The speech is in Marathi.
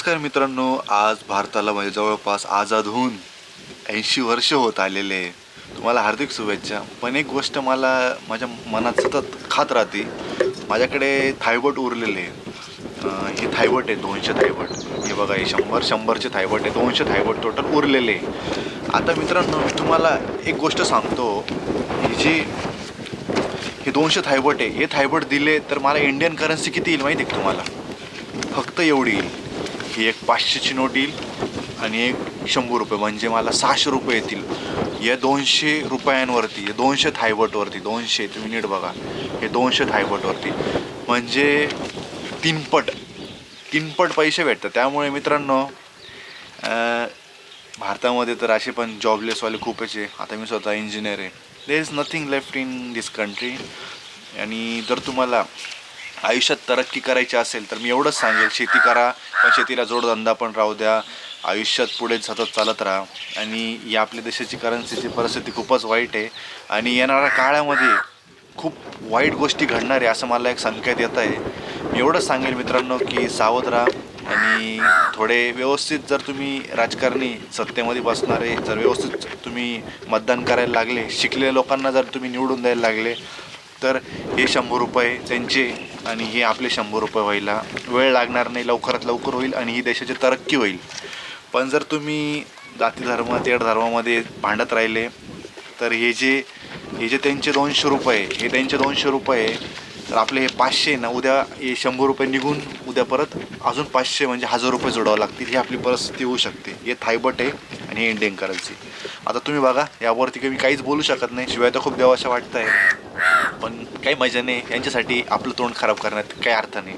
नमस्कार मित्रांनो, आज भारताला म्हणजे जवळपास आझाद होऊन 80 वर्ष होत आलेले आहे. तुम्हाला हार्दिक शुभेच्छा. पण एक गोष्ट मला माझ्या मनात सतत खात राहते. माझ्याकडे थायबोट उरलेले आहे. हे थायबोट आहे 200 थायबोट. हे बघा, हे 100चे थायबोट आहे. 200 थायबोट टोटल उरलेले आहे. आता मित्रांनो, मी तुम्हाला एक गोष्ट सांगतो. हे 200 थायबोट आहे. हे थायबोट दिले तर मला इंडियन करन्सी किती येईल माहिती आहे का तुम्हाला? फक्त एवढी येईल. ही एक 500ची नोट येईल आणि एक 100 रुपये, म्हणजे मला 600 रुपये येतील या 200 रुपयांवरती. हे 200 थायबोटवरती. 200, तुम्ही नीट बघा, हे 200 थायबोटवरती म्हणजे तीनपट पैसे भेटतात. त्यामुळे मित्रांनो, भारतामध्ये तर असे पण जॉबलेसवाले खूपच आहे. आता मी स्वतः इंजिनियर आहे. There is nothing left in this country. आणि जर तुम्हाला आयुष्यात तरक्की करायची असेल तर मी एवढंच सांगेल, शेती करा, पण शेतीला जोडधंदा पण राहू द्या. आयुष्यात पुढे सतत चालत राहा. आणि या आपल्या देशाची करन्सीची परिस्थिती खूपच वाईट आहे आणि येणाऱ्या काळामध्ये खूप वाईट गोष्टी घडणार आहे असं मला एक संकेत येत आहे. मी एवढंच सांगेल मित्रांनो की सावध राहा आणि थोडे व्यवस्थित, जर तुम्ही राजकारणी सत्तेमध्ये बसणारे, जर व्यवस्थित तुम्ही मतदान करायला लागले, शिकलेल्या लोकांना जर तुम्ही निवडून द्यायला लागले, तर हे 100 रुपये त्यांचे आणि हे आपले 100 रुपये व्हायला वेळ लागणार नाही. लवकरात लवकर होईल आणि ही देशाची तरक्की होईल. पण जर तुम्ही जाती धर्म तेढ धर्मामध्ये भांडत राहिले तर हे जे त्यांचे 200 रुपये, हे त्यांचे 200 रुपये, तर आपले हे 500 ना, उद्या हे 100 रुपये निघून उद्या परत अजून 500 म्हणजे 1000 रुपये जोडावं लागतील. ही आपली परिस्थिती होऊ शकते. हे थायबट आहे आणि हे इंडियन करन्सी. आता तुम्ही बघा, यावरती मी काहीच बोलू शकत नाही. शिवाय तर खूप देवाशा वाटत आहे, पण काही मजा नाही. यांच्यासाठी आपलं तोंड खराब करण्यात काही अर्थ नाही.